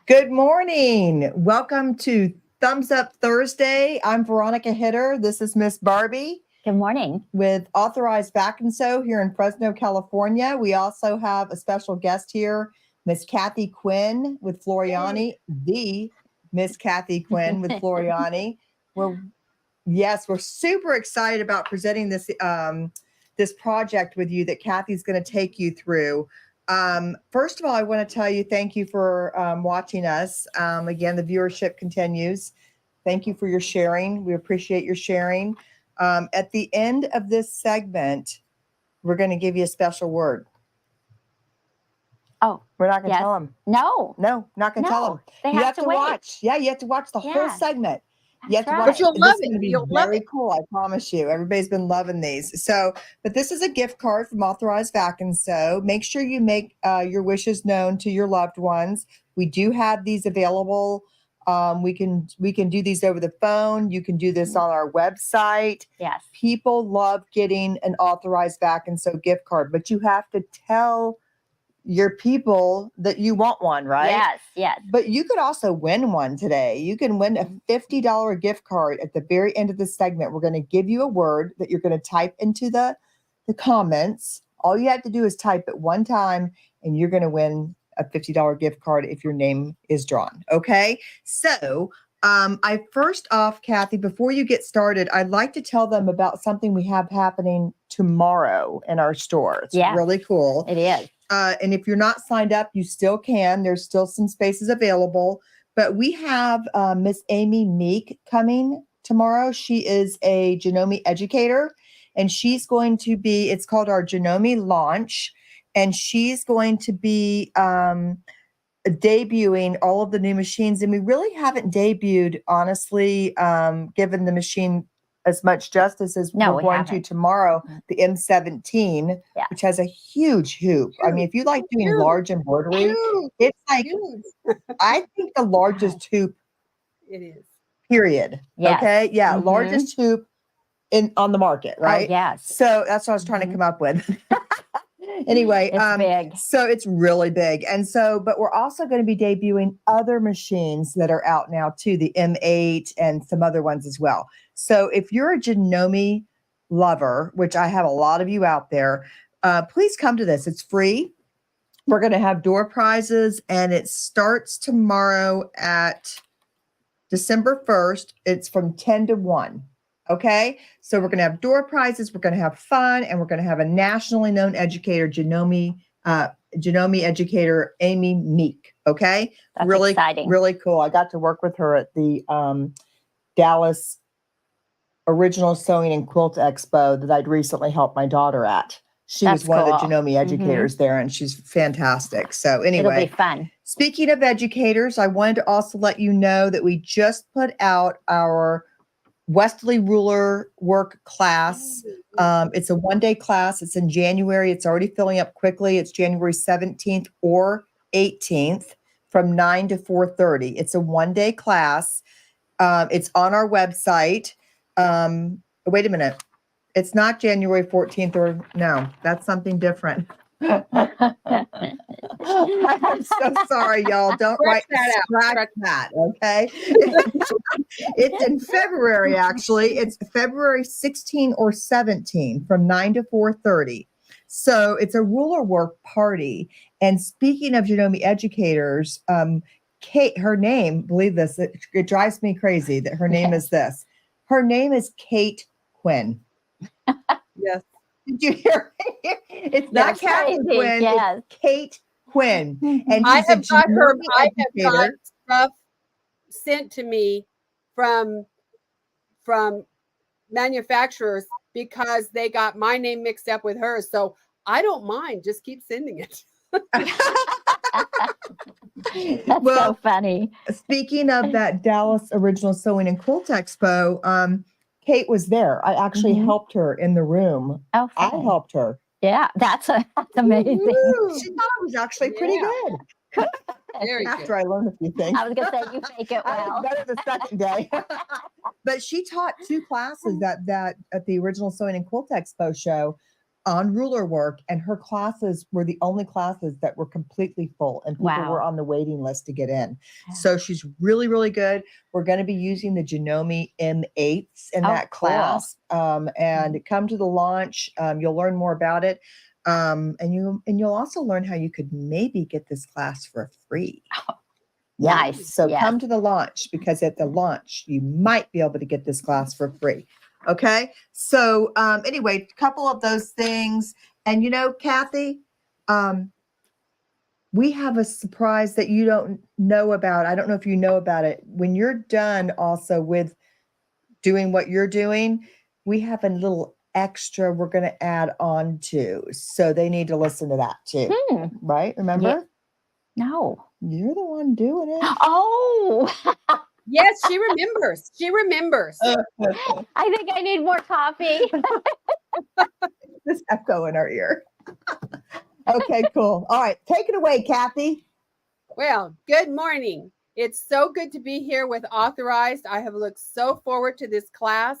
Good morning. Welcome to Thumbs Up Thursday. I'm Veronica Hitter. This is Miss Barbie. Good morning. With Authorized Vac and Sew here in Fresno, California. We also have a special guest here, Miss Kathi Quinn with Floriani, the Miss Kathi Quinn with Floriani. We're super excited about presenting this this project with you that Kathy's going to take you through. First of all, I want to tell you thank you for watching us. Again, the viewership continues. Thank you for your sharing. We appreciate your sharing. At the end of this segment, we're going to give you a special word. Oh, we're not going to tell them. No, not going to tell them. They have to wait. watch. Yeah, you have to watch the whole segment. You have to watch. But you'll love it. It's going to be very cool. I promise you. Everybody's been loving these. So, but this is a gift card from Authorized Vac and Sew. Make sure you make your wishes known to your loved ones. We do have these available. We can do these over the phone. You can do this on our website. Yes. People love getting an Authorized Vac and Sew gift card, but you have to tell your people that you want one, right? Yes. But you could also win one today. You can win a $50 gift card at the very end of the segment. We're going to give you a word that you're going to type into the comments. All you have to do is type it one time and you're going to win a $50 gift card if your name is drawn. Okay. So I first off, Kathy, before you get started, I'd like to tell them about something we have happening tomorrow in our store. It's really cool. It is. And if you're not signed up, you still can. There's still some spaces available. But we have Miss Amy Meek coming tomorrow. She is a Janome educator, and she's going to be, it's called our Janome launch, and she's going to be debuting all of the new machines. And we really haven't debuted, honestly, given the machine as much justice as we're going to tomorrow, the M17, which has a huge hoop. I mean, if you like doing large embroidery, it's like, I think the largest hoop it is. Period. Yes. Okay. Yeah. Largest hoop on the market, right? Oh, yes. So that's what I was trying to come up with. Anyway, it's big. So it's really big. And so, but we're also going to be debuting other machines that are out now too, the M8 and some other ones as well. So if you're a Janome lover, which I have a lot of you out there, please come to this. It's free. We're going to have door prizes, and it starts tomorrow at December 1st. It's from 10 to 1. Okay, so we're going to have door prizes, we're going to have fun, and we're going to have a nationally known educator, Janome educator, Amy Meek. Okay, that's really exciting. Really cool. I got to work with her at the Dallas Original Sewing and Quilt Expo that I'd recently helped my daughter at. She was one of the Janome educators there, and she's fantastic. So anyway, it'll be fun. Speaking of educators, I wanted to also let you know that we just put out our Westerly ruler work class. It's a one-day class. It's in January. It's already filling up quickly. It's January 17th or 18th from 9 to 4:30. It's a one-day class. It's on our website. Wait a minute. It's not January 14th or no, that's something different. I'm so sorry, y'all. Don't write that. Okay. It's in February, actually. It's February 16 or 17 from 9 to 4:30. So it's a ruler work party. And speaking of Janome educators, Kate, her name, believe this, it drives me crazy that her name is this. Her name is Kate Quinn. Yes. Did you hear me? It's not Kathi Quinn. Yes. It's Kate Quinn. And I have got educator. stuff sent to me from manufacturers because they got my name mixed up with hers. So I don't mind. Just keep sending it. That's so funny. Speaking of that Dallas Original Sewing and Quilt Expo, Kate was there. I actually helped her in the room. Oh, I helped her. Yeah, that's amazing. She thought it was actually pretty good. After I learned a few things. I was going to say, you make it well. Better the second day. But she taught 2 classes that at the Original Sewing and Quilt Expo show. on ruler work, and her classes were the only classes that were completely full, and people Wow. were on the waiting list to get in. Yeah. So she's really, really good. We're going to be using the Janome M8s in Oh, that cool. class. And come to the launch. You'll learn more about it. And you'll also learn how you could maybe get this class for free. Yeah. Nice. So Yes. come to the launch, because at the launch you might be able to get this class for free. Okay. So anyway, a couple of those things. And Kathi, we have a surprise that you don't know about. I don't know if you know about it. When you're done also with doing what you're doing, we have a little extra we're going to add on to. So they need to listen to that too. Right? Remember? No. You're the one doing it. Oh, Yes, she remembers. She remembers. I think I need more coffee. This echo in our ear. Okay, cool. All right. Take it away, Kathi. Well, good morning. It's so good to be here with Authorized. I have looked so forward to this class.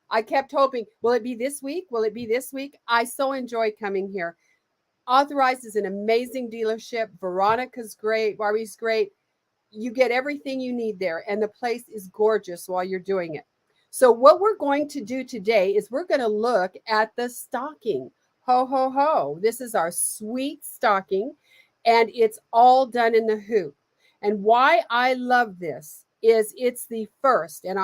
I kept hoping, will it be this week? Will it be this week? I so enjoy coming here. Authorized is an amazing dealership. Veronica's great. Barbie's great. You get everything you need there, and the place is gorgeous while you're doing it. So what we're going to do today is we're going to look at the stocking. Ho, ho, ho. This is our sweet stocking, and it's all done in the hoop. And why I love this is it's the first. And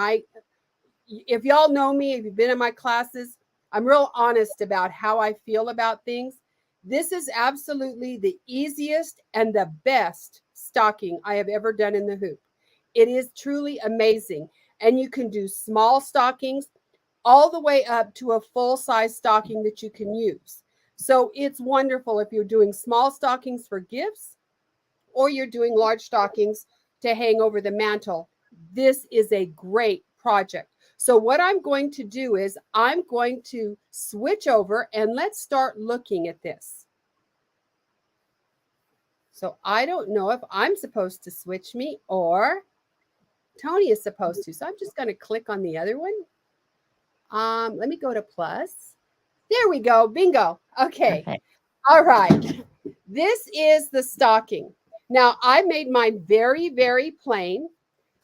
if y'all know me, if you've been in my classes, I'm real honest about how I feel about things. This is absolutely the easiest and the best stocking I have ever done in the hoop. It is truly amazing. And you can do small stockings all the way up to a full-size stocking that you can use. So it's wonderful if you're doing small stockings for gifts or you're doing large stockings to hang over the mantle. This is a great project. So what I'm going to do is I'm going to switch over and let's start looking at this. So I don't know if I'm supposed to switch me or Tony is supposed to. So I'm just going to click on the other one. Let me go to plus. There we go. Bingo. Okay. Perfect. All right. This is the stocking. Now I made mine very, very plain.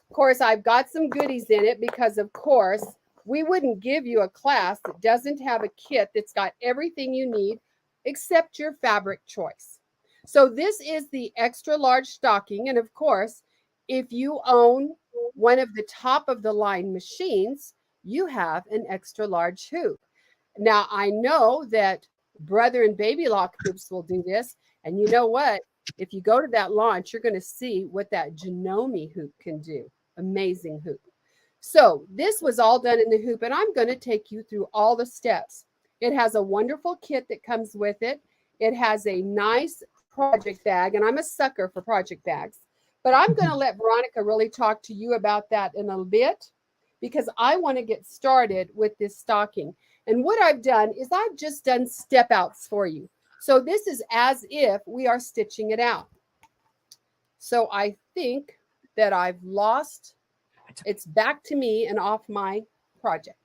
Of course, I've got some goodies in it because, of course, we wouldn't give you a class that doesn't have a kit that's got everything you need except your fabric choice. So this is the extra large stocking. And of course, if you own one of the top of the line machines, you have an extra large hoop. Now, I know that Brother and Baby Lock hoops will do this. And you know what? If you go to that launch, you're going to see what that Janome hoop can do. Amazing hoop. So this was all done in the hoop, and I'm going to take you through all the steps. It has a wonderful kit that comes with it. It has a nice project bag, and I'm a sucker for project bags. But I'm going to let Veronica really talk to you about that in a bit because I want to get started with this stocking. And what I've done is I've just done step outs for you. So this is as if we are stitching it out. So I think that I've lost, it's back to me and off my project.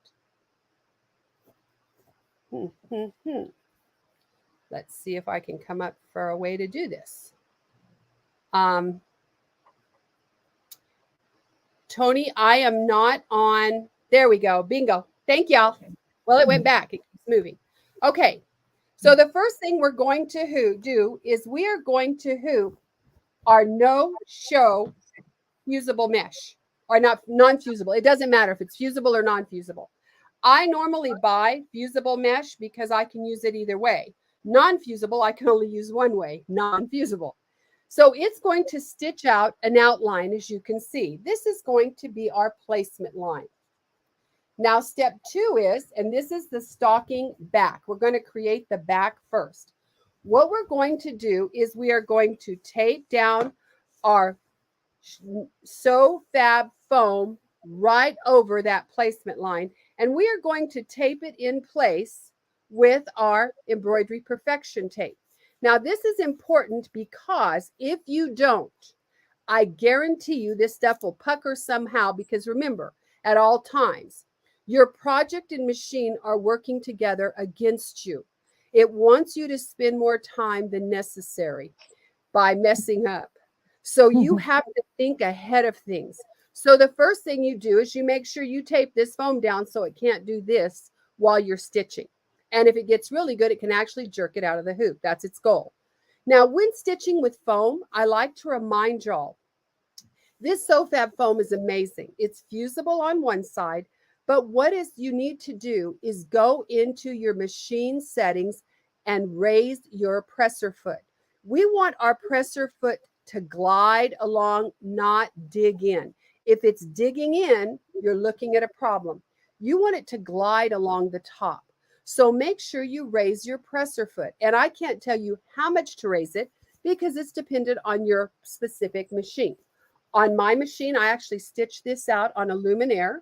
Let's see if I can come up for a way to do this. Tony, I am not on, there we go, bingo. Thank y'all. Well, it went back, it keeps moving. Okay, so the first thing we're going to do is we are going to hoop our no-show fusible mesh, or not non-fusible. It doesn't matter if it's fusible or non-fusible. I normally buy fusible mesh because I can use it either way. Non-fusible, I can only use one way, non-fusible. So it's going to stitch out an outline, as you can see. This is going to be our placement line. Now, step 2 is, and this is the stocking back. We're going to create the back first. What we're going to do is we are going to tape down our Sew Fab foam right over that placement line, and we are going to tape it in place with our embroidery perfection tape. Now, this is important because if you don't, I guarantee you this stuff will pucker somehow because remember, at all times, your project and machine are working together against you. It wants you to spend more time than necessary by messing up. So you have to think ahead of things. So the first thing you do is you make sure you tape this foam down so it can't do this while you're stitching. And if it gets really good, it can actually jerk it out of the hoop. That's its goal. Now, when stitching with foam, I like to remind y'all, this SoFab foam is amazing. It's fusible on one side, but what is you need to do is go into your machine settings and raise your presser foot. We want our presser foot to glide along, not dig in. If it's digging in, you're looking at a problem. You want it to glide along the top. So make sure you raise your presser foot. And I can't tell you how much to raise it because it's dependent on your specific machine. On my machine, I actually stitched this out on a luminaire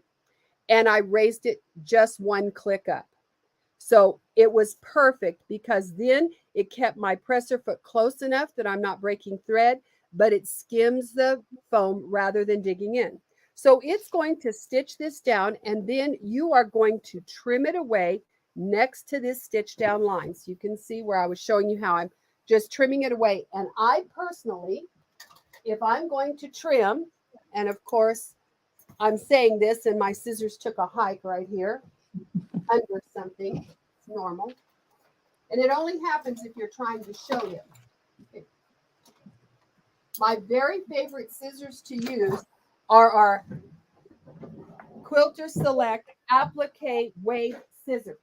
and I raised it just one click up. So it was perfect because then it kept my presser foot close enough that I'm not breaking thread, but it skims the foam rather than digging in. So it's going to stitch this down and then you are going to trim it away next to this stitch down line. So you can see where I was showing you how I'm just trimming it away. And I personally, if I'm going to trim, and of course I'm saying this and my scissors took a hike right here under something. It's normal. And it only happens if you're trying to show them. Okay. My very favorite scissors to use are our Quilter Select Applique Wave scissors.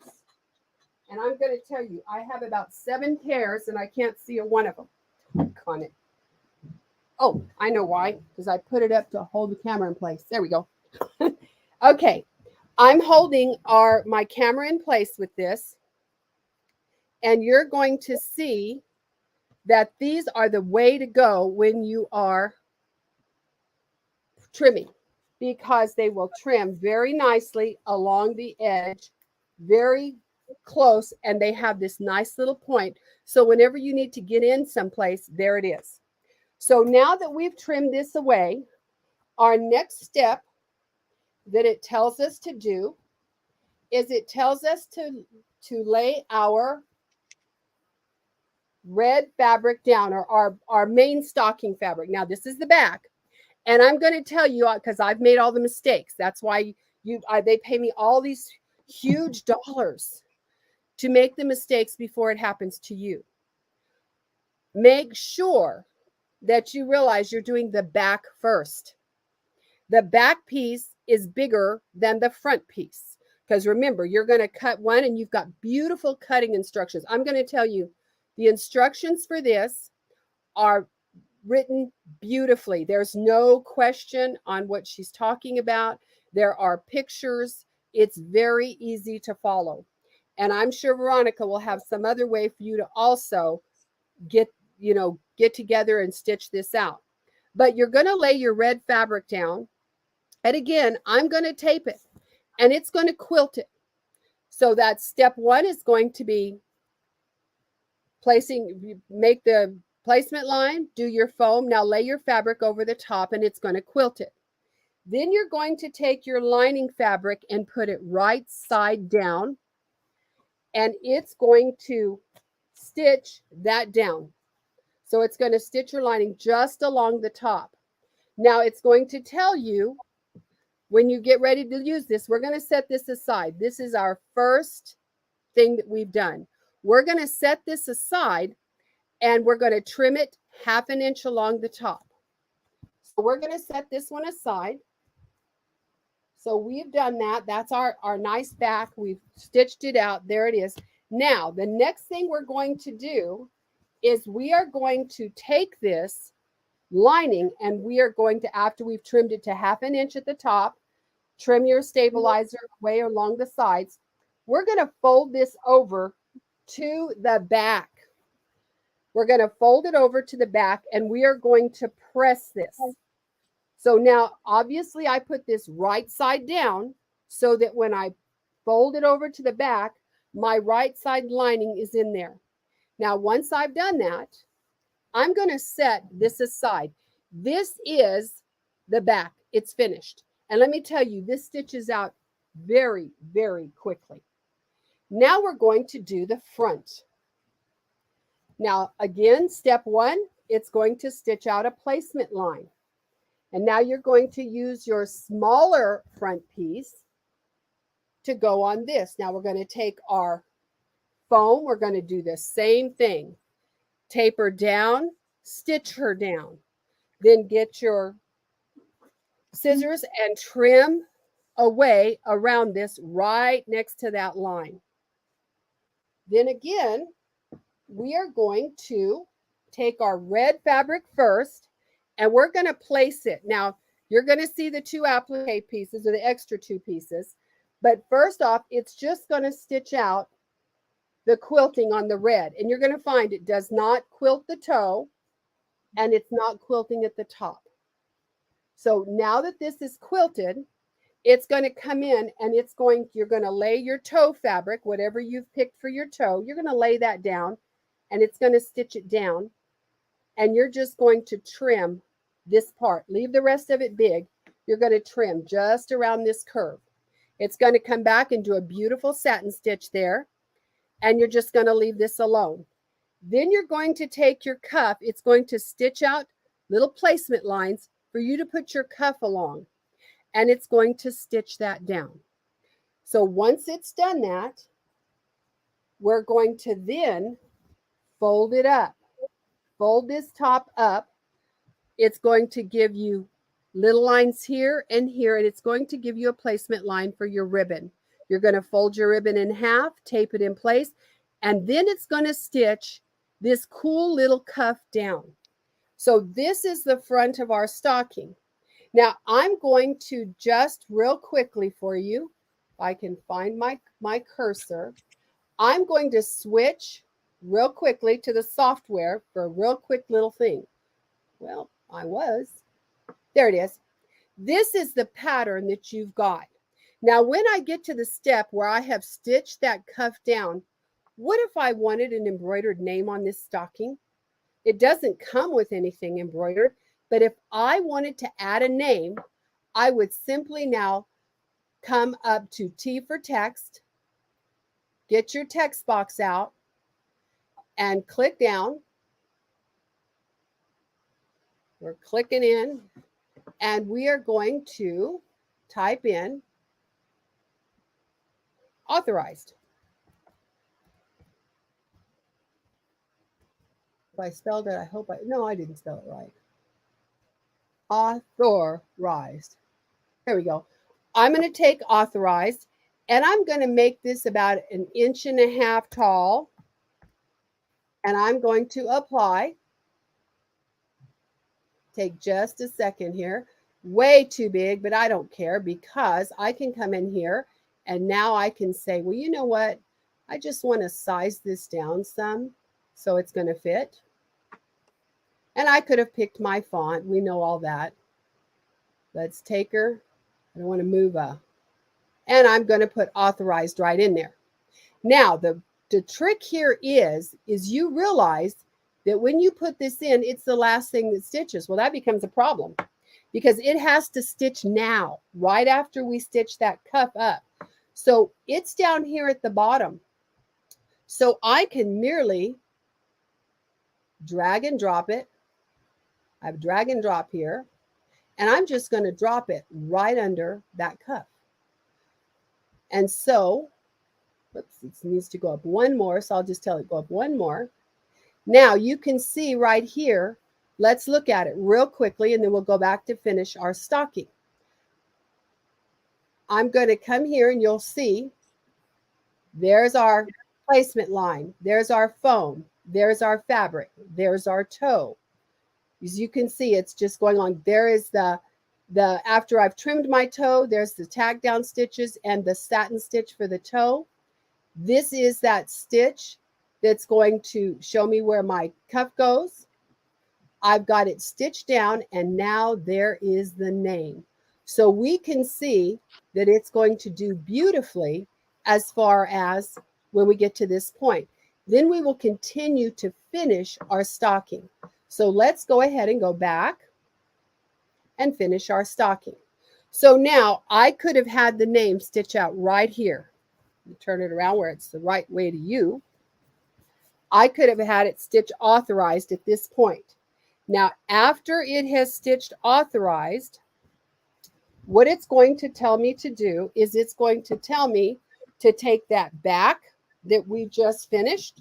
And I'm going to tell you, I have about 7 pairs and I can't see a one of them. Click on it. Oh, I know why, because I put it up to hold the camera in place. There we go. Okay, I'm holding my camera in place with this, and you're going to see that these are the way to go when you are trimming, because they will trim very nicely along the edge, very close, and they have this nice little point. So whenever you need to get in someplace, there it is. So now that we've trimmed this away, our next step that it tells us to do is it tells us to lay our red fabric down, or our main stocking fabric. Now this is the back, and I'm going to tell you because I've made all the mistakes. That's why they pay me all these huge dollars to make the mistakes before it happens to you. Make sure that you realize you're doing the back first. The back piece is bigger than the front piece because remember, you're going to cut one and you've got beautiful cutting instructions. I'm going to tell you the instructions for this are written beautifully. There's no question on what she's talking about. There are pictures. It's very easy to follow. And I'm sure Veronica will have some other way for you to also get together and stitch this out. But you're going to lay your red fabric down. And again, I'm going to tape it and it's going to quilt it. So that step 1 is going to be make the placement line, do your foam. Now lay your fabric over the top and it's going to quilt it. Then you're going to take your lining fabric and put it right side down. And it's going to stitch that down. So it's going to stitch your lining just along the top. Now it's going to tell you when you get ready to use this, we're going to set this aside. This is our first thing that we've done. We're going to set this aside and we're going to trim it 1/2 inch along the top. So we're going to set this one aside. So we've done that. That's our nice back. We've stitched it out. There it is. Now, the next thing we're going to do is we are going to take this lining and we are going to, after we've trimmed it to 1/2 inch at the top, trim your stabilizer way along the sides. We're going to fold this over to the back. We're going to fold it over to the back and we are going to press this. So now, obviously, I put this right side down so that when I fold it over to the back, my right side lining is in there. Now, once I've done that, I'm going to set this aside. This is the back. It's finished. And let me tell you, this stitches out very, very quickly. Now we're going to do the front. Now, again, step 1, it's going to stitch out a placement line. And now you're going to use your smaller front piece to go on this. Now we're going to take our foam. We're going to do the same thing. Taper down, stitch her down. Then get your scissors and trim away around this right next to that line. Then again, we are going to take our red fabric first, and we're going to place it. Now, you're going to see the 2 applique pieces or the extra 2 pieces. But first off, it's just going to stitch out the quilting on the red. And you're going to find it does not quilt the toe, and it's not quilting at the top. So now that this is quilted, it's going to come in and you're going to lay your toe fabric, whatever you've picked for your toe, you're going to lay that down, and it's going to stitch it down. And you're just going to trim this part. Leave the rest of it big. You're going to trim just around this curve. It's going to come back and do a beautiful satin stitch there. And you're just going to leave this alone. Then you're going to take your cuff. It's going to stitch out little placement lines for you to put your cuff along. And it's going to stitch that down. So once it's done that, we're going to then fold it up. Fold this top up. It's going to give you little lines here and here, and it's going to give you a placement line for your ribbon. You're going to fold your ribbon in half, tape it in place, and then it's going to stitch this cool little cuff down. So this is the front of our stocking. Now I'm going to just real quickly for you, if I can find my cursor, I'm going to switch real quickly to the software for a real quick little thing. Well, there it is. This is the pattern that you've got. Now, when I get to the step where I have stitched that cuff down, what if I wanted an embroidered name on this stocking? It doesn't come with anything embroidered, but if I wanted to add a name, I would simply now come up to T for text, get your text box out, and click down. We're clicking in, and we are going to type in authorized. If I spelled it, no, I didn't spell it right. Authorized. There we go. I'm going to take authorized, and I'm going to make this about 1.5 inches tall, and I'm going to apply. Take just a second here. Way too big, but I don't care because I can come in here and now I can say, well, you know what? I just want to size this down some so it's going to fit. And I could have picked my font. We know all that. Let's take her. I don't want to move and I'm going to put authorized right in there. Now, the trick here is you realize that when you put this in, it's the last thing that stitches. Well, that becomes a problem because it has to stitch now, right after we stitch that cuff up. So it's down here at the bottom. So I can merely drag and drop it. I have drag and drop here, and I'm just going to drop it right under that cuff. And so, oops, it needs to go up one more. So I'll just tell it go up one more. Now you can see right here, let's look at it real quickly and then we'll go back to finish our stocking. I'm going to come here and you'll see there's our placement line. There's our foam. There's our fabric. There's our toe. As you can see, it's just going on. There is the after I've trimmed my toe, there's the tack down stitches and the satin stitch for the toe. This is that stitch that's going to show me where my cuff goes. I've got it stitched down and now there is the name. So we can see that it's going to do beautifully as far as when we get to this point. Then we will continue to finish our stocking. So let's go ahead and go back and finish our stocking. So now I could have had the name stitch out right here. Turn it around where it's the right way to you. I could have had it stitch authorized at this point. Now, after it has stitched authorized, what it's going to tell me to do is it's going to tell me to take that back that we just finished,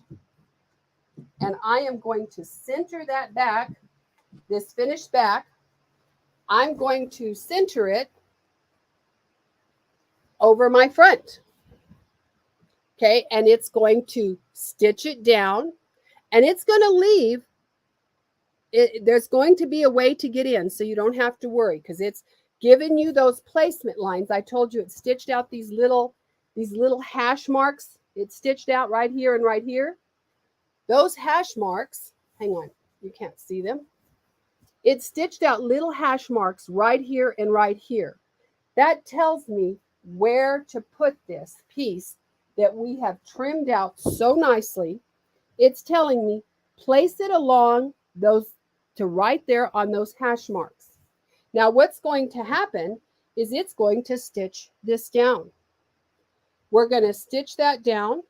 and I am going to center that back, this finished back. I'm going to center it over my front. Okay, and it's going to stitch it down, and it's going to leave. There's going to be a way to get in, so you don't have to worry, because it's given you those placement lines. I told you it stitched out these little hash marks. It's stitched out right here and right here. Those hash marks, hang on, you can't see them. It stitched out little hash marks right here and right here. That tells me where to put this piece that we have trimmed out so nicely. It's telling me place it along those, to right there on those hash marks. Now what's going to happen is it's going to stitch this down. We're going to stitch that down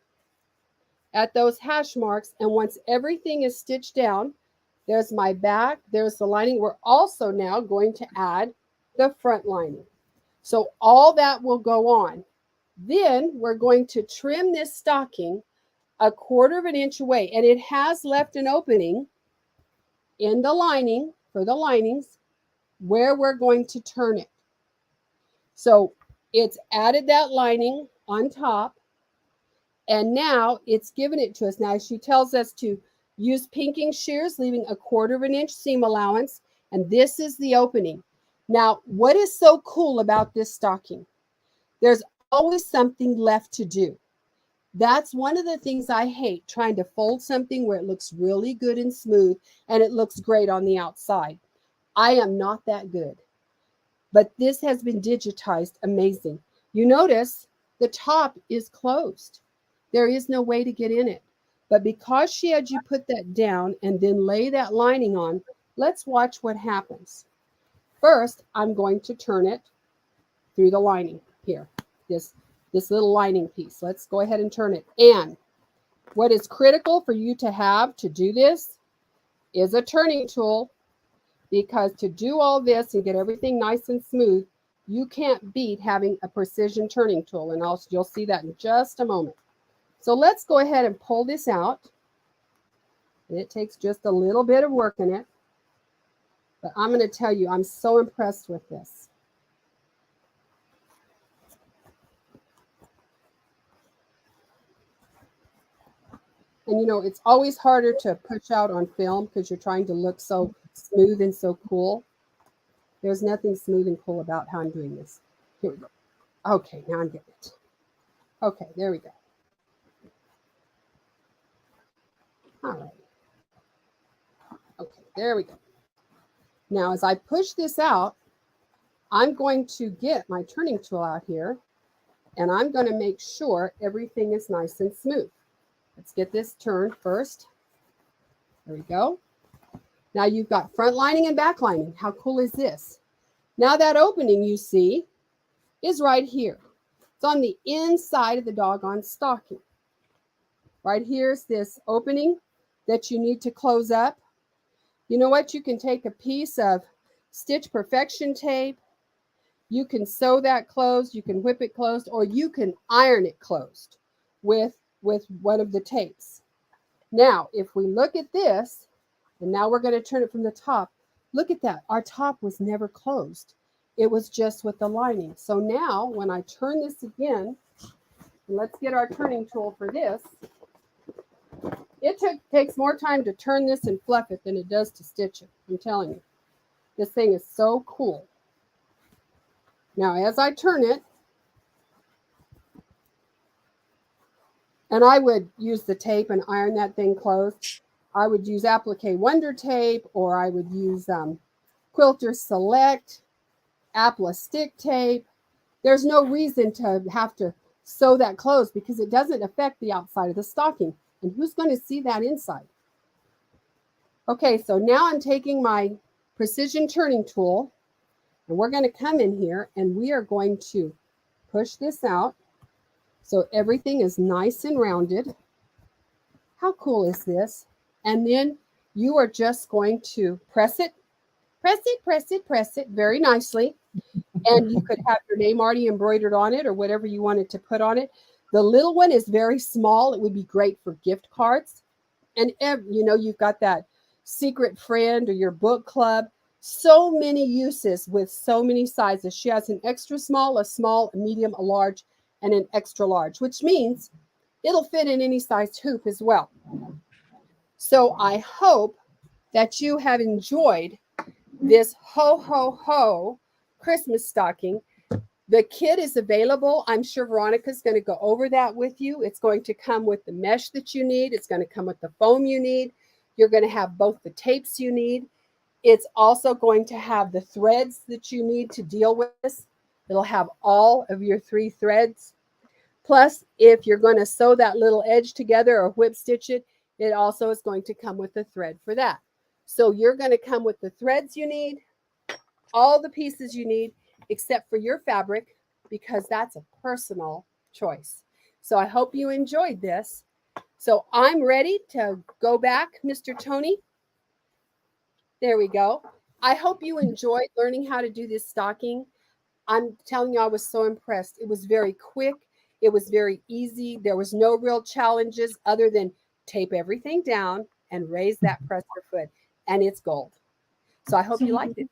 at those hash marks, and once everything is stitched down, there's my back, there's the lining. We're also now going to add the front lining. So all that will go on. Then we're going to trim this stocking 1/4 inch away, and it has left an opening in the lining for the linings where we're going to turn it. So it's added that lining on top, and now it's given it to us. Now she tells us to use pinking shears, leaving 1/4 inch seam allowance, and this is the opening. Now, what is so cool about this stocking? There's always something left to do. That's one of the things I hate, trying to fold something where it looks really good and smooth and it looks great on the outside. I am not that good, but this has been digitized amazing. You notice the top is closed. There is no way to get in it. But because she had you put that down and then lay that lining on, let's watch what happens. First, I'm going to turn it through the lining here, this little lining piece. Let's go ahead and turn it. And what is critical for you to have to do this is a turning tool, because to do all this and get everything nice and smooth, you can't beat having a precision turning tool. And you'll see that in just a moment. So let's go ahead and pull this out. It takes just a little bit of work in it, but I'm going to tell you, I'm so impressed with this. And you know, it's always harder to push out on film because you're trying to look so smooth and so cool. There's nothing smooth and cool about how I'm doing this. Here we go. Okay, now I'm getting it. Okay, there we go. All right. Okay, there we go. Now, as I push this out, I'm going to get my turning tool out here, and I'm going to make sure everything is nice and smooth. Let's get this turned first. There we go. Now you've got front lining and back lining. How cool is this? Now that opening you see is right here. It's on the inside of the doggone stocking. Right here's this opening that you need to close up. You know what? You can take a piece of Stitch Perfection tape. You can sew that closed. You can whip it closed, or you can iron it closed with one of the tapes. Now, if we look at this, and now we're going to turn it from the top. Look at that. Our top was never closed. It was just with the lining. So now when I turn this again, let's get our turning tool for this. It takes more time to turn this and fluff it than it does to stitch it. I'm telling you. This thing is so cool. Now, as I turn it, and I would use the tape and iron that thing closed. I would use Applique Wonder Tape, or I would use Quilter Select, Apple Stick Tape. There's no reason to have to sew that closed because it doesn't affect the outside of the stocking. And who's going to see that inside? Okay, so now I'm taking my precision turning tool, and we're going to come in here and we are going to push this out so everything is nice and rounded. How cool is this? And then you are just going to press it very nicely. And you could have your name already embroidered on it or whatever you wanted to put on it. The little one is very small. It would be great for gift cards. And, you've got that secret friend or your book club. So many uses with so many sizes. She has an extra small, a medium, a large, and an extra large, which means it'll fit in any size hoop as well. So I hope that you have enjoyed this ho, ho, ho Christmas stocking. The kit is available. I'm sure Veronica's going to go over that with you. It's going to come with the mesh that you need. It's going to come with the foam you need. You're going to have both the tapes you need. It's also going to have the threads that you need to deal with this. It'll have all of your 3 threads. Plus, if you're going to sew that little edge together or whip stitch it, it also is going to come with the thread for that. So you're going to come with the threads you need, all the pieces you need, except for your fabric, because that's a personal choice. So I hope you enjoyed this. So I'm ready to go back, Mr. Tony. There we go. I hope you enjoyed learning how to do this stocking. I'm telling you, I was so impressed. It was very quick. It was very easy. There was no real challenges other than tape everything down and raise that presser foot, and it's gold. So I hope you liked it.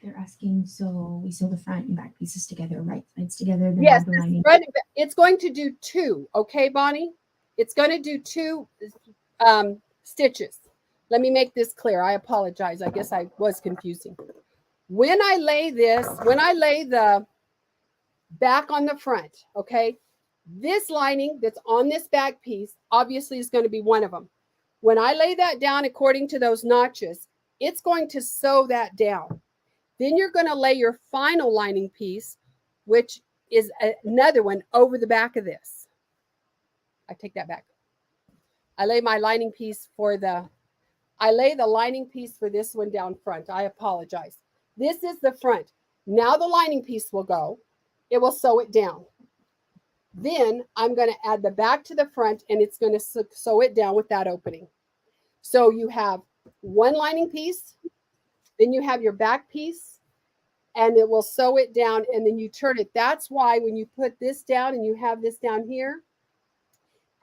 They're asking, so we sew the front and back pieces together, right sides together. Then Yes, the lining. it's going to do 2. Okay, Bonnie? It's going to do 2 stitches. Let me make this clear. I apologize. I guess I was confusing. When I lay the back on the front, okay, this lining that's on this back piece obviously is going to be one of them. When I lay that down according to those notches, it's going to sew that down. Then you're going to lay your final lining piece, which is another one over the back of this. I take that back. I lay the lining piece for this one down front. I apologize. This is the front. Now the lining piece will go. It will sew it down. Then I'm going to add the back to the front, and it's going to sew it down with that opening. So you have one lining piece, then you have your back piece, and it will sew it down, and then you turn it. That's why when you put this down and you have this down here,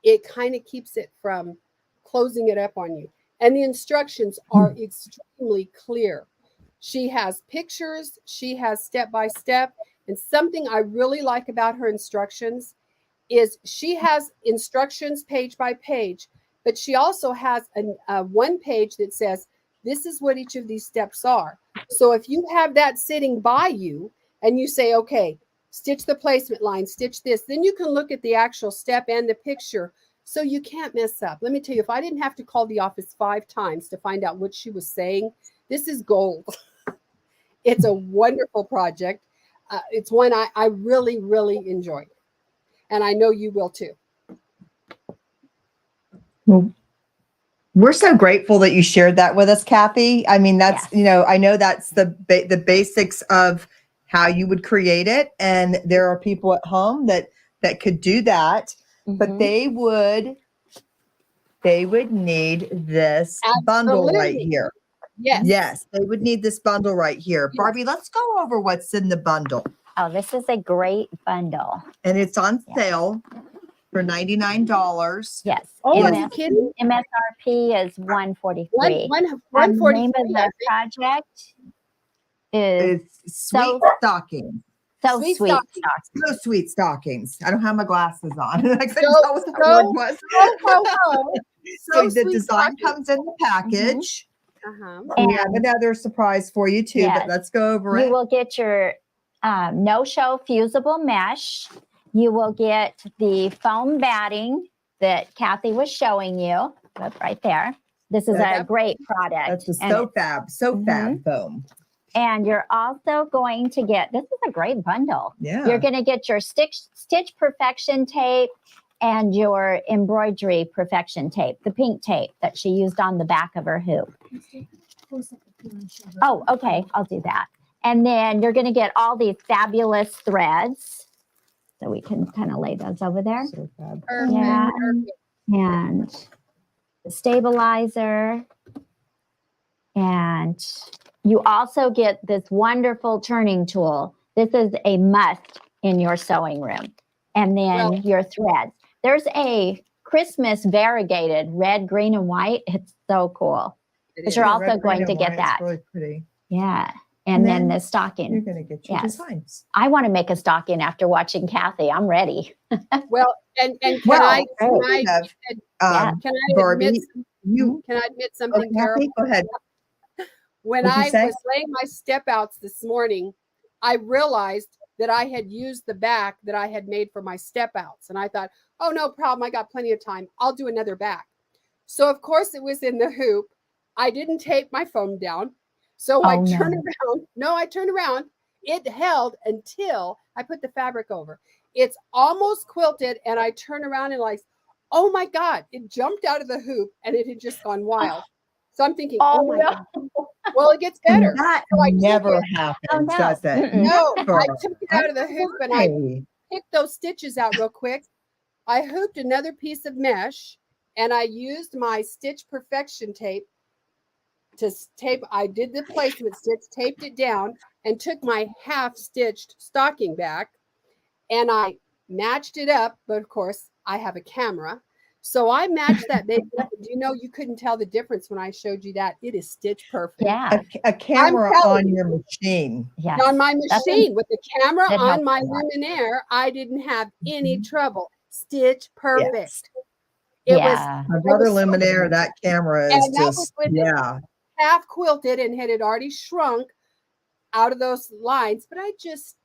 it kind of keeps it from closing it up on you. And the instructions are extremely clear. She has pictures, she has step-by-step, and something I really like about her instructions is she has instructions page by page, but she also has a one page that says, this is what each of these steps are. So if you have that sitting by you and you say, okay, stitch the placement line, stitch this, then you can look at the actual step and the picture. So you can't mess up. Let me tell you, if I didn't have to call the office 5 times to find out what she was saying, this is gold. It's a wonderful project. It's one I really, really enjoyed. And I know you will too. Well, we're so grateful that you shared that with us, Kathi. I mean, that's, I know that's the basics of how you would create it. And there are people at home that could do that, but they would need this bundle right here. Yes, they would need this bundle right here. Yes. Barbie, let's go over what's in the bundle. Oh, this is a great bundle. And it's on sale for $99. Yes. Oh, are you kidding? MSRP is $143. $143. The name of the project is Sweet Stockings. So Sweet Stockings. So Sweet Stockings. I don't have my glasses on. I couldn't tell what that word was. So the design comes in the package. And we have another surprise for you too, but let's go over it. You will get your no-show fusible mesh. You will get the foam batting that Kathi was showing you. That's right there. This is a great product. That's the SoFab foam. And you're also going to get, this is a great bundle. Yeah. You're going to get your stitch perfection tape and your embroidery perfection tape, the pink tape that she used on the back of her hoop. Oh, okay. I'll do that. And then you're going to get all these fabulous threads. So we can kind of lay those over there. So fab. Perfect. Yeah. and the stabilizer. And you also get this wonderful turning tool. This is a must in your sewing room. And then Well- your threads. There's a Christmas variegated red, green, and white. It's so cool. It Because is. you're Yeah, also red, green, going to and get white. that. It's really pretty. Yeah. And And then then the You're stocking. going to get your Yes. designs. I want to make a stocking after watching Kathy. I'm ready. Well, and can Well, I speaking of, Yeah. can I Barbie, admit you, something, Carol? Kathy, go ahead. When What'd you I say? was laying my step outs this morning, I realized that I had used the back that I had made for my step outs. And I thought, oh, no problem. I got plenty of time. I'll do another back. So, of course, it was in the hoop. I didn't tape my foam down. So I Oh, no. turned around. No, I turned around. It held until I put the fabric over. It's almost quilted. And I turned around and like, oh my God, it jumped out of the hoop and it had just gone wild. So I'm thinking, oh my God. Well, it gets And better. that So I took never it- happens, Oh, no. does it? Mm-mm. No, Never. I took it out of the hoop and I Why? picked those stitches out real quick. I hooped another piece of mesh and I used my stitch perfection tape to tape. I did the placement stitch, taped it down, and took my half stitched stocking back and I matched it up. But of course, I have a camera. So I matched that baby up. Do you know you couldn't tell the difference when I showed you that? It is stitch perfect. Yeah. A camera telling on you. your machine. Yes. On my That's- machine with the camera that on helps my a lot. luminaire, I didn't have any trouble. Stitch perfect. Yes. It was Yeah. My brother was so Luminaire, that camera is And that was just, when it- yeah. half quilted and had already shrunk out of those lines, but I just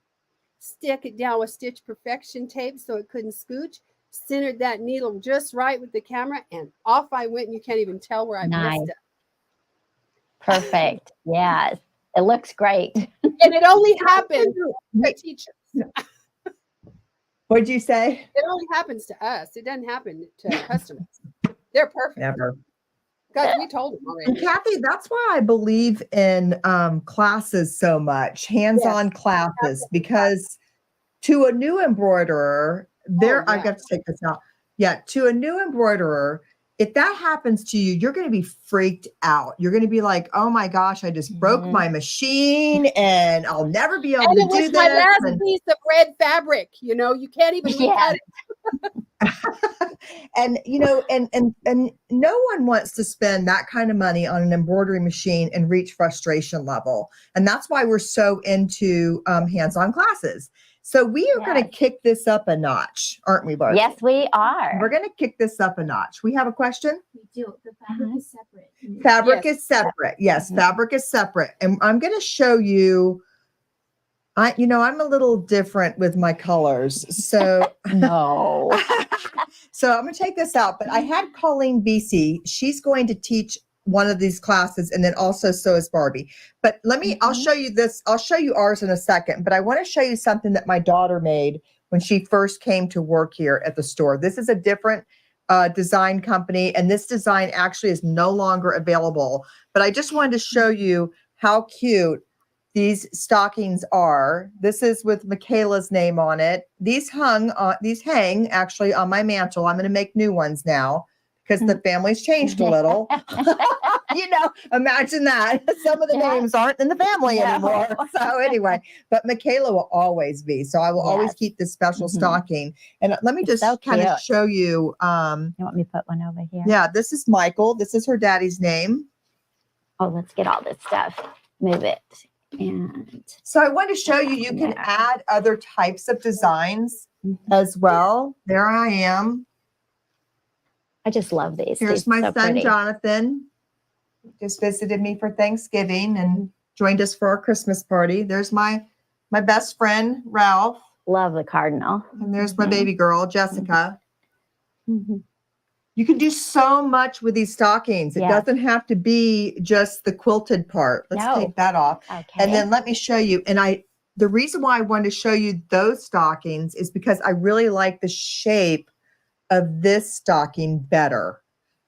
stick it down with stitch perfection tape so it couldn't scooch, centered that needle just right with the camera, and off I went. And you can't even tell where I Nice. missed it. Perfect. Yes. It looks great. And it only happened to teachers. What'd you say? It only happens to us. It doesn't happen to customers. They're perfect. Never. Because we told them And already. Kathy, that's why I believe in classes so much, hands-on classes, because to a new embroiderer, I yeah. got to take this out. Yeah, to a new embroiderer, if that happens to you, you're going to be freaked out. You're going to be like, oh my gosh, I just broke Mhm. my machine and I'll never be able And to it was do my this. last And- piece of red fabric. You know, you can't even look Yeah. at it. and you know, and no one wants to spend that kind of money on an embroidery machine and reach frustration level. And that's why we're so into hands-on classes. So we are going to Yes. kick this up a notch, aren't we, Barbie? Yes, we are. We're going to kick this up a notch. We have a question? We do. The fabric is separate. Fabric Yes. is separate. Yes, Mhm. fabric is separate. And I'm going to show you, I'm a little different with my colors. So No. so I'm going to take this out, but I had Colleen BC. She's going to teach one of these classes, and then also so is Barbie. But I'll show you this. I'll show you ours in a second, but I want to show you something that my daughter made when she first came to work here at the store. This is a different design company, and this design actually is no longer available. But I just wanted to show you how cute these stockings are. This is with Michaela's name on it. These hang actually on my mantle. I'm going to make new ones now because the family's changed a little. Imagine that. Some of the Yeah. names aren't in the family No. anymore. So anyway, but Michaela will always be. So I will always Yes. keep this special Mhm. stocking. And let me It's just so kind of cute. show you. You want me to put one over here? Yeah, this is Michael. This is her daddy's name. Oh, let's get all this stuff. Move it. And So I want to show you, you can Yeah. add other types of designs Mhm. as well. There I am. I just love these. Here's These my are so son, pretty. Jonathan. Just visited me for Thanksgiving and joined us for our Christmas party. There's my best friend, Ralph. Love the cardinal. And there's my Mhm. baby girl, Jessica. Mhm. You can do so much with these stockings. It Yes. doesn't have to be just the quilted part. Let's No. take that off. Okay. And then let me show you. And the reason why I wanted to show you those stockings is because I really like the shape of this stocking better.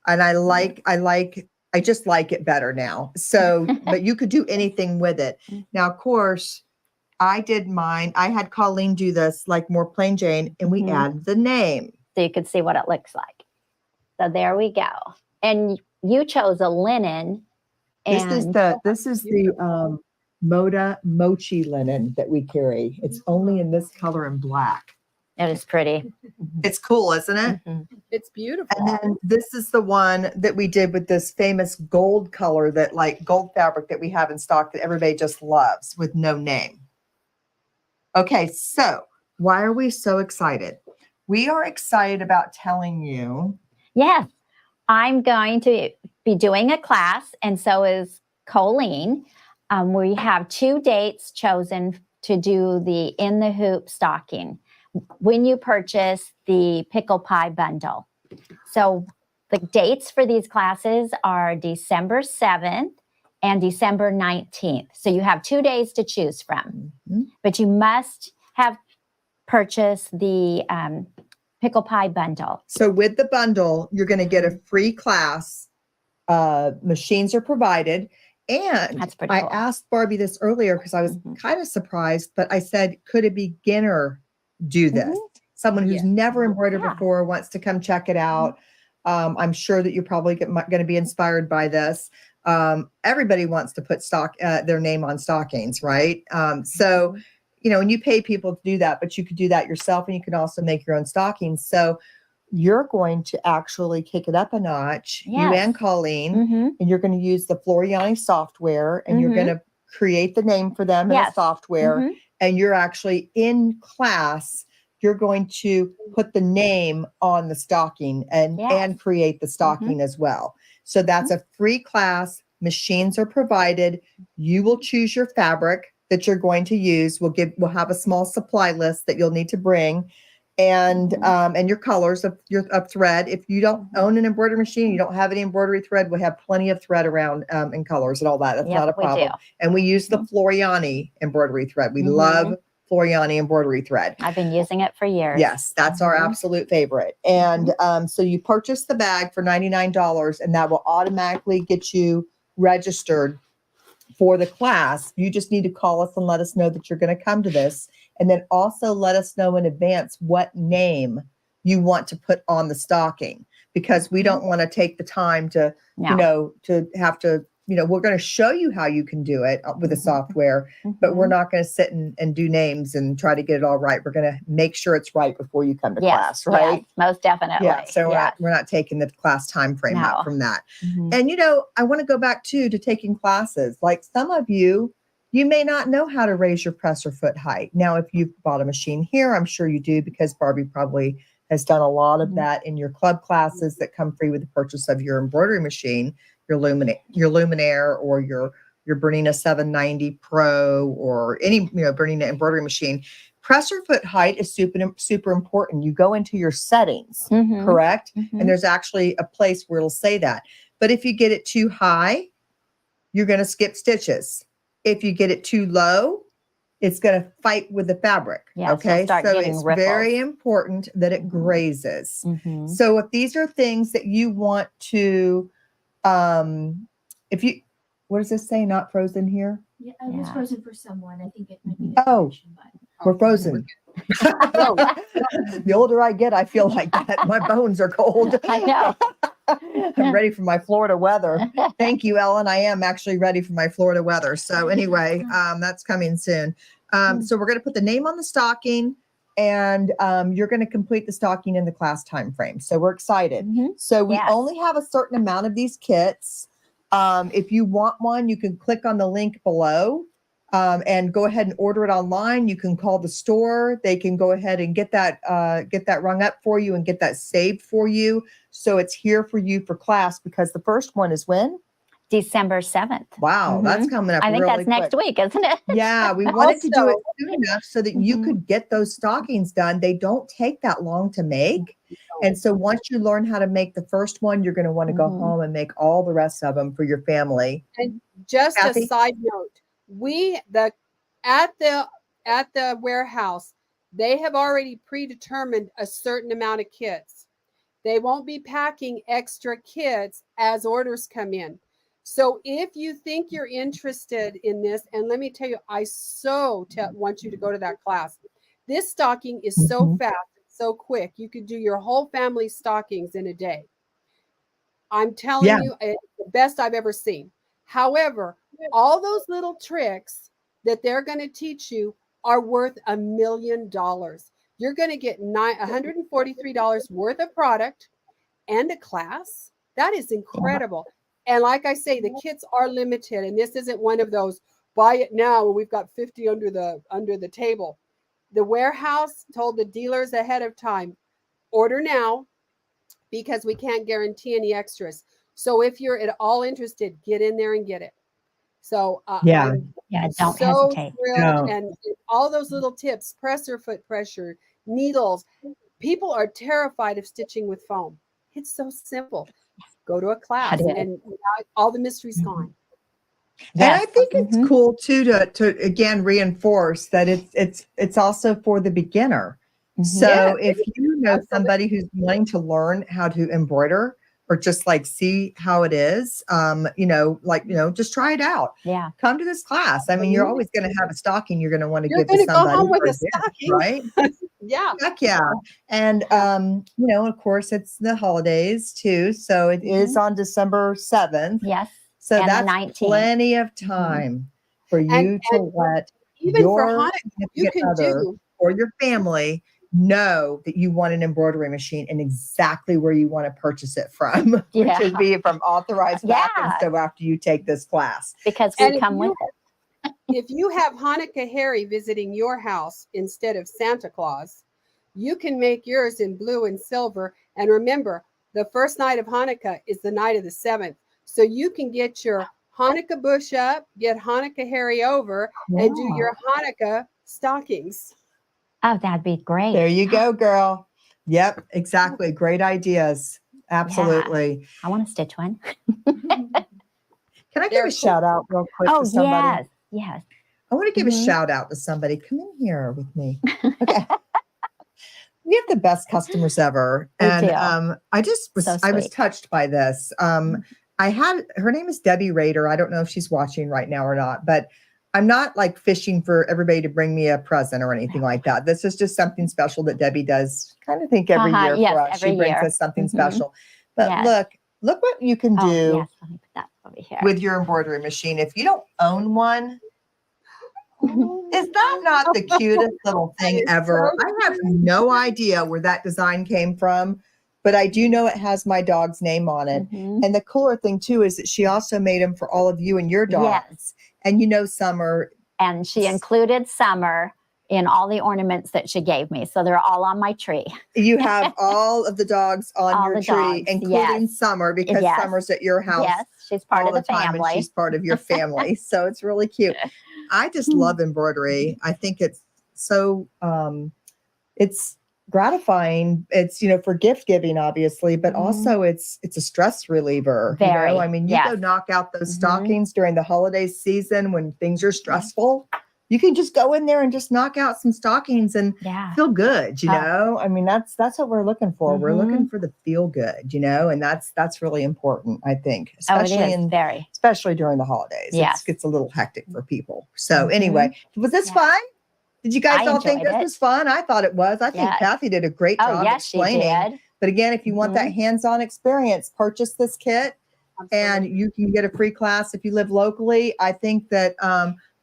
And I just like it better now. So, but you could do anything with it. Now, of course, I did mine. I had Colleen do this like more plain Jane, and we Mhm. added the name. so you could see what it looks like. So there we go. And you chose a linen. This And is the Moda Mochi linen that we carry. It's only in this color and black. it is pretty. It's cool, isn't it? Mhm. It's beautiful. And then this is the one that we did with this famous gold color, that like gold fabric that we have in stock that everybody just loves, with no name. Okay, so why are we so excited? We are excited about telling you. Yes, I'm going to be doing a class, and so is Colleen. We have 2 dates chosen to do the In the Hoop stocking when you purchase the pickle pie bundle. So the dates for these classes are December 7th and December 19th. So you have 2 days to choose from, but you must have purchased the pickle pie bundle. So with the bundle, you're going to get a free class. Machines are provided. And That's pretty I cool. asked Barbie this earlier because I was kind of surprised, but I said, could a beginner do this? Someone who's Yes. never embroidered Yeah. before, wants to come check it out. I'm sure that you're probably going to be inspired by this. Everybody wants to put their name on stockings, right? So, and you pay people to do that, but you could do that yourself, and you can also make your own stockings. So you're going to actually kick it up a notch, you Yes. and Colleen, Mm-hmm. and you're going to use the Floriani software, and you're going to create the name for them in a Yes. software. Mhm. And you're actually in class. You're going to put the name on the stocking and create the stocking as well. So that's a free class. Machines are provided. You will choose your fabric that you're going to use. We'll have a small supply list that you'll need to bring, and your colors of thread. If you don't own an embroidery machine, you don't have any embroidery thread, we have plenty of thread around, and colors and all that. That's not a problem. We do. And we use the Floriani embroidery thread. We love Floriani embroidery thread. I've been using it for years. Yes, that's our absolute favorite. And so you purchase the bag for $99, and that will automatically get you registered for the class. You just need to call us and let us know that you're going to come to this. And then also let us know in advance what name you want to put on the stocking, because we don't want to take the time to, to have to, we're going to show you how you can do it with the software, but we're not going to sit and do names and try to get it all right. We're going to make sure it's right before you come to class, right? Yes, most definitely. Yeah. So we're not taking the class time frame out from that. And, I want to go back to taking classes. Like some of you may not know how to raise your presser foot height. Now, if you've bought a machine here, I'm sure you do, because Barbie probably has done a lot of that in your club classes that come free with the purchase of your embroidery machine, your Luminaire, or your Bernina 790 Pro, or any Bernina embroidery machine. Presser foot height is super important. You go into your settings, correct? And there's actually a place where it'll say that. But if you get it too high, you're going to skip stitches. If you get it too low, it's going to fight with the fabric. Yes, okay. So it's very important that it grazes. So if these are things that you want to, what does this say? Not frozen here? Yeah, it was frozen for someone. I think it might be we're frozen. The older I get, I feel like that. My bones are cold. I know. I'm ready for my Florida weather. Thank you, Ellen. I am actually ready for my Florida weather. So anyway, that's coming soon. So we're going to put the name on the stocking, and you're going to complete the stocking in the class time frame. So we're excited. So we only have a certain amount of these kits. If you want one, you can click on the link below. And go ahead and order it online. You can call the store. They can go ahead and get that rung up for you and get that saved for you. So it's here for you for class, because the first one is when? December 7th. Wow, that's coming up. I think really that's next quick. week, isn't it? Yeah, we wanted to do it soon enough so that you could get those stockings done. They don't take that long to make. And so once you learn how to make the first one, you're going to want to go home and make all the rest of them for your family. And just Kathy? a side note, at the warehouse, they have already predetermined a certain amount of kits. They won't be packing extra kits as orders come in. So if you think you're interested in this, and let me tell you, I want you to go to that class. This stocking is so fast, so quick. You could do your whole family stockings in a day. I'm telling Yeah. you, it's the best I've ever seen. However, all those little tricks that they're going to teach you are worth $1 million. You're going to get $143 worth of product and a class. That is incredible. And like I say, the kits are limited, and this isn't one of those buy it now and we've got 50 under the table. The warehouse told the dealers ahead of time, order now because we can't guarantee any extras. So if you're at all interested, get in there and get it. So Yeah. I'm Don't so hesitate. thrilled. Don't. And all those little tips, presser foot pressure, needles. People are terrified of stitching with foam. It's so simple. Go to a class That is. and all the mystery's gone. And I Yes. think it's Mhm. cool too to again reinforce that it's also for the beginner. Mhm. So Yeah, if you know absolutely. somebody who's wanting to learn how to embroider or just like see how it is, just try it out. Yeah. Come to this class. I mean, you're always going to have a stocking you're going to want to You're give to going to go somebody home with for a a gift, stocking. right? Yeah. Heck yeah. And, of course, it's the holidays too. So it is on December 7th. Yes. So And the that's 19th. plenty of time for you to let Even for your Hanukkah, you significant can other do. or your family know that you want an embroidery machine and exactly where you want to purchase it from, which Yeah. would be from Authorized Back and Yeah. So after you take this class. Because And we if come you- with it. If you have Hanukkah Harry visiting your house instead of Santa Claus, you can make yours in blue and silver. And remember, the first night of Hanukkah is the night of the 7th. So you can get your Hanukkah bush up, get Hanukkah Harry over, and do your Hanukkah stockings. Oh, that'd be great. There you go, girl. Yep, exactly. Great ideas. Absolutely. I want to stitch one. Can I give They're a cool. shout out real quick Oh, to somebody? yes. Yes. I want to give a Mhm. shout out to somebody. Come in here with me. Okay. We have the best customers ever. We And do. I just was So I was sweet. touched by this. Her name is Debbie Rader. I don't know if she's watching right now or not, but I'm not like fishing for everybody to bring me a present or anything like that. This is just something special that Debbie does kind of think every year Yes, for us. She every brings year. us something Mhm. special. But Yes. look what you can Oh, do yes. Let me put that over here. with your embroidery machine. If you don't own one, is that not the cutest little That thing is ever? so I have no idea where that design came from, but I do know it has my dog's name on it. Mhm. And the cooler thing too is that she also made them for all of you and your dogs. Yes. And Summer, And she included Summer in all the ornaments that she gave me. So they're all on my tree. you have all of the dogs on All your the tree, dogs, including yes. Summer, because Yes. Summer's at your house Yes, she's part all of the the time, and family. she's part of your family. So it's really cute. I just love embroidery. I think it's so it's gratifying. It's for gift giving, obviously, but also it's a stress reliever. Very, I mean, you go yes. knock out those Mhm. stockings during the holiday season when things are stressful. You can just go in there and just knock out some stockings and Yeah. feel good. I mean, that's what we're looking for. We're looking for the feel good. And that's really important, I think, especially it is very. especially during the holidays. Yes. It gets a little hectic for people. So anyway, was this fun? Did you guys I all think enjoyed this it. was fun? I thought it was. I think Yes. Kathi did a great job Oh, yes, she explaining. did. But again, if you want that hands-on experience, purchase this kit and you can get a free class if you live locally. I think that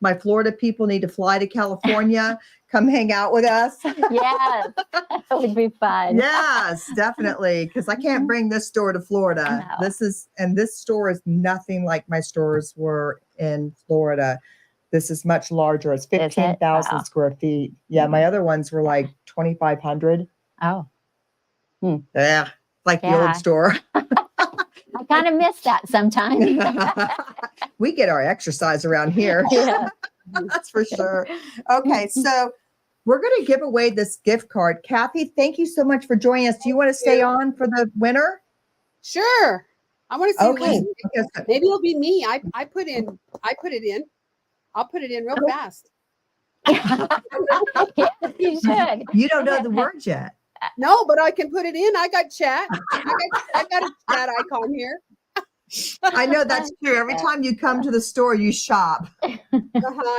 my Florida people need to fly to California, come hang out with us. Yes, it would be fun. Yes, definitely. Because I can't bring this store to Florida. No. This store is nothing like my stores were in Florida. This is much larger. It's 15,000 Wow. square feet. Yeah, my other ones were like 2,500. Oh, Yeah, like the Yeah. old store. I kind of miss that sometimes. We get our exercise around here. Yeah. That's for sure. Okay, so we're going to give away this gift card. Kathi, thank you so much for joining us. Do you want to stay on for the winner? Sure. I want to see Okay. maybe it'll be me. I put it in. I'll put it in real fast. Yes, you should. You don't know the words yet. No, but I can put it in. I got chat. I got a chat icon here. I know that's true. Every time you come to the store, you shop. I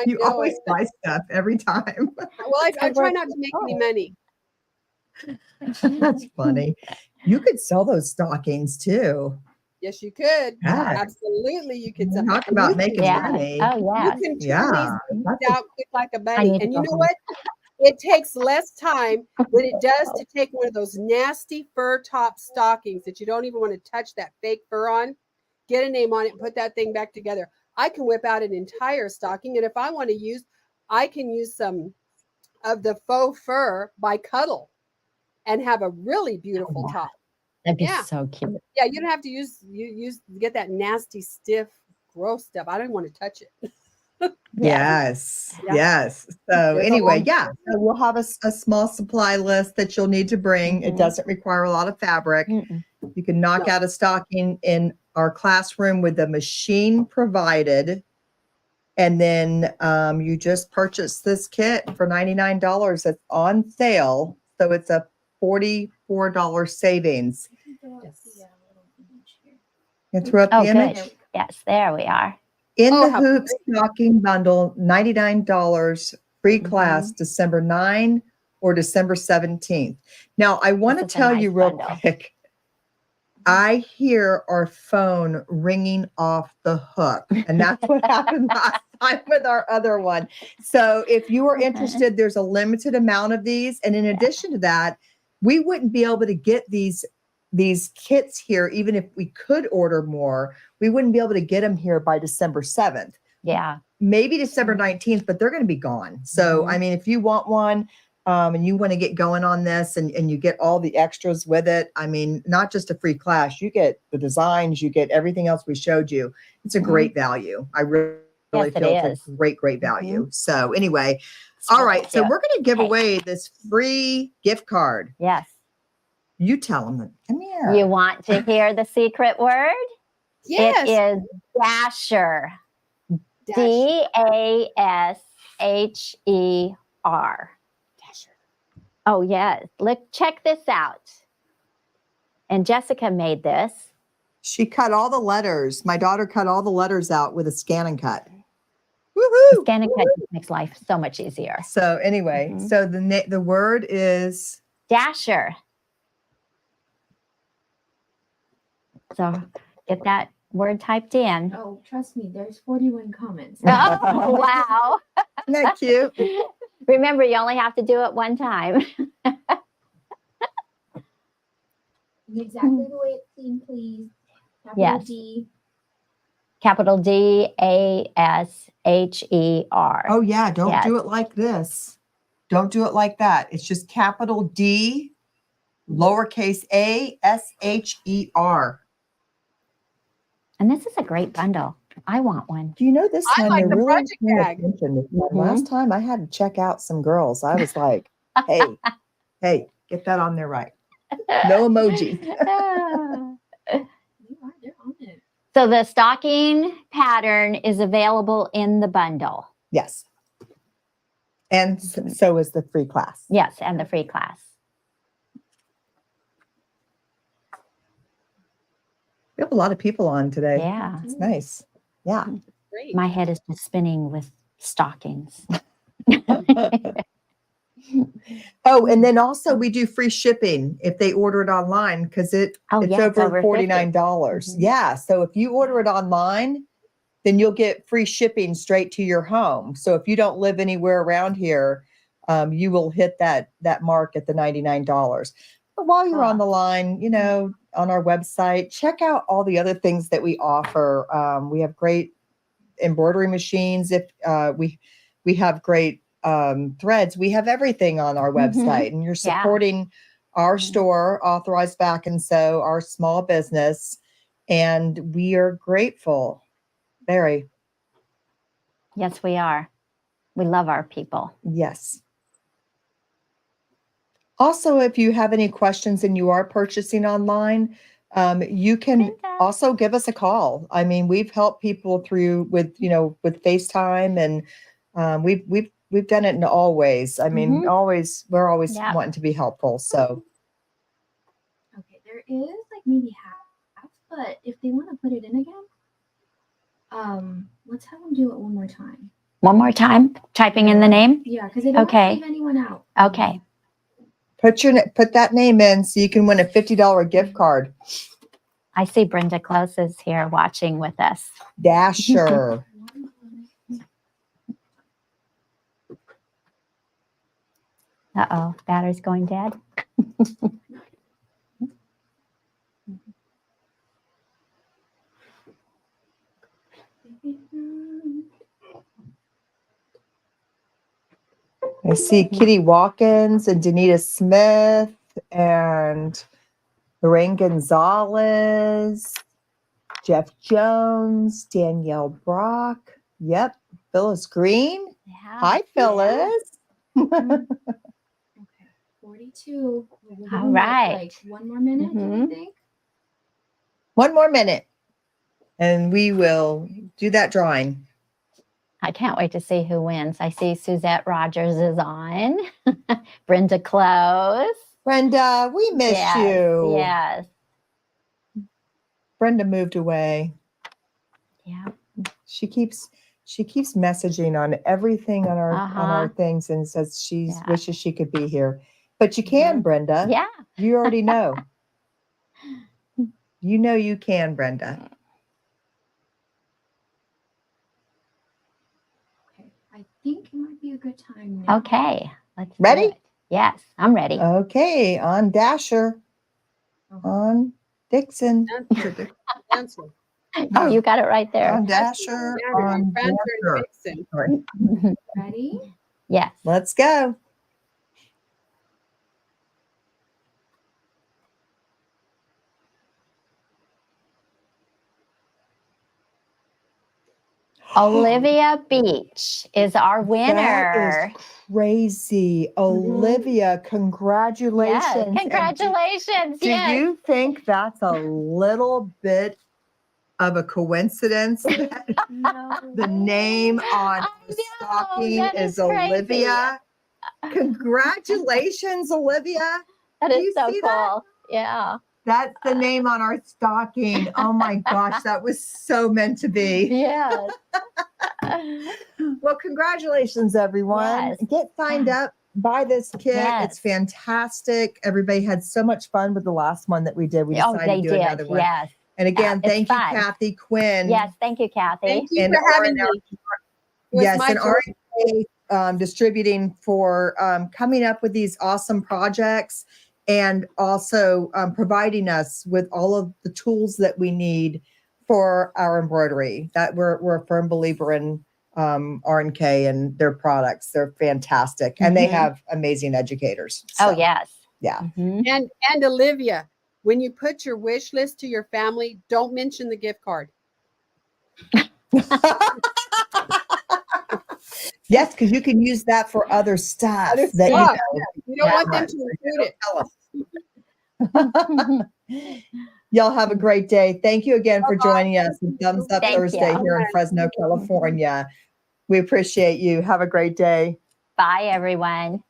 You know always it. buy stuff every time. Well, I try not to make any money. That's funny. You could sell those stockings too. Yes, you could. Yeah. Absolutely, you could. Talk And about you making Yeah. money. Oh, You yes. can Yeah. turn these That's things out quick like a I bunny. need to And you go know home. what? It takes less time than it does to take one of those nasty fur top stockings that you don't even want to touch that fake fur on. Get a name on it and put that thing back together. I can whip out an entire stocking. And if I want to use, I can use some of the faux fur by Cuddle and have a really beautiful wow. top. That'd be Yeah. so cute. Yeah, you don't have to get that nasty, stiff, gross stuff. I don't want to touch it. Yes. Yeah. Yes. So There's a anyway, long- yeah. So we'll have a small supply list that you'll need to bring. It Mhm. doesn't require a lot of fabric. Mm-mm. You can knock No. out a stocking in our classroom with the machine provided. And then you just purchase this kit for $99. It's on sale. So it's a $44 savings. You throw up Oh, the good. image? Yes, there we are. In Oh, the how Hoops stocking bundle, $99, free Mm-hmm. class, December 9 or December 17th. Now, I want to This is a tell nice you real bundle. quick. I hear our phone ringing off the hook, and that's what happened last time with our other one. So if you are Okay. interested, there's a limited amount of these. And in addition to that, we wouldn't be able to get these kits here, even if we could order more, we wouldn't be able to get them here by December 7th. Yeah. Maybe December 19th, but they're going to be gone. So, I mean, if you want one and you want to get going on this and you get all the extras with it, I mean, not just a free class, you get the designs, you get everything else we showed you. It's a great value. I really Yes, it feel is. it's a great value. So anyway, So all right. So cute. we're going to give Okay. away this free gift card. Yes. You tell them that. Come here. You want to hear the secret word? Yes. It is Dasher. Dash. Dasher. Dasher. Oh, yes. Look, check this out. And Jessica made this. She cut all the letters. My daughter cut all the letters out with a scan and cut. The Woohoo! scan and cut just makes life so much easier. So anyway, Mhm. so the word is Dasher. So get that word typed in. Oh, trust me, there's 41 comments. Oh, wow. isn't that cute? Remember, you only have to do it one time. Exactly the way it's seen, please. Capital Yes. D. Capital Dasher. Oh yeah, don't Yes. do it like this. Don't do it like that. It's just capital D, lowercase a, SHER. And this is a great bundle. I want one. Do you know this I time like they're the really project paying bag. attention. Last time I had to check out some girls. I was like, hey, get that on there right. No emoji. They're on it. So the stocking pattern is available in the bundle. Yes. And so is the free class. Yes, and the free class. We have a lot of people on today. Yeah. It's nice. Yeah. Great. My head is just spinning with stockings. Oh, and then also we do free shipping if they order it online because it's yeah, it's over over $49. Mhm. Yeah. So if you order it online, then you'll get free shipping straight to your home. So if you don't live anywhere around here, you will hit that mark at the $99. But while you're on the line, you know, on our website, check out all the other things that we offer. We have great embroidery machines. If we have great threads, we have everything on our website, and you're Yeah. supporting our store, Authorized Back and Sew, our small business, and we are grateful. Very. Yes, we are. We love our people. Yes. Also, if you have any questions and you are purchasing online, you can Brenda. also give us a call. I mean, we've helped people through with FaceTime, and we've done it in all ways. I mean, we're always Yep. wanting to be helpful. So Okay, there is like maybe half, but if they want to put it in again, let's have them do it one more time. One more time, typing in the name. Yeah, because they don't want Okay. to leave anyone out. Okay. put that name in so you can win a $50 gift card. I see Brenda Close is here watching with us. Dasher. Uh-oh, battery's going dead. I see Kitty Watkins and Danita Smith and Lorraine Gonzalez, Jeff Jones, Danielle Brock. Yep. Phyllis Green. Yeah. Hi, Phyllis. Okay, 42. We'll give All them right. Like 1 more minute, do you Mhm. think? 1 more minute and we will do that drawing. I can't wait to see who wins. I see Suzette Rogers is on. Brenda Close. Brenda, we miss Yes, you. yes. Brenda moved away. Yeah. She keeps messaging on everything on our things and says she Yeah. wishes she could be here. But you can, Brenda. Yeah. You already know. You know you can, Brenda. Okay, I think it might be a good time now. Okay. Let's do Ready? it. Yes, I'm ready. Okay, on Dasher, on Dixon, Answer. Oh, you got it right there. on Dasher, on Prancer Dasher. and Vixen. Sorry. Ready? Yes. Let's go. Olivia Beach is our winner. That is crazy. Olivia, congratulations. Yes. And Congratulations. do Yes. you think that's a little bit of a coincidence that No. the name on I the know, stocking that is is crazy. Olivia? Congratulations, Olivia. That Do is you so see cool. that? Yeah. That's the name on our stocking. Oh my gosh, that was so meant to be. Yes. Well, congratulations, everyone. Yes. Get signed up, buy this kit. Yes. It's fantastic. Everybody had so much fun with the last one that we did. We Oh, decided they to do did. another one. Yes. And again, it's thank you, fun. Kathi Quinn. Yes. Thank you, Kathy. Thank you And for having me. RNK It was Yes, my and joy. RNK Distributing for coming up with these awesome projects and also providing us with all of the tools that we need for our embroidery. That we're a firm believer in RNK and their products. They're fantastic, and they Mhm. have amazing educators. Oh, So, yes. yeah. Mhm. And Olivia, when you put your wish list to your family, don't mention the gift card. Yes, because you can use that for other stuff. Other that stuff, you know. You don't Yeah, want them right. to include it. Y'all have a great day. Thank you again for joining us. And Thumbs Up Thank Thursday you. here in Fresno, California. We appreciate you. Have a great day. Bye, everyone.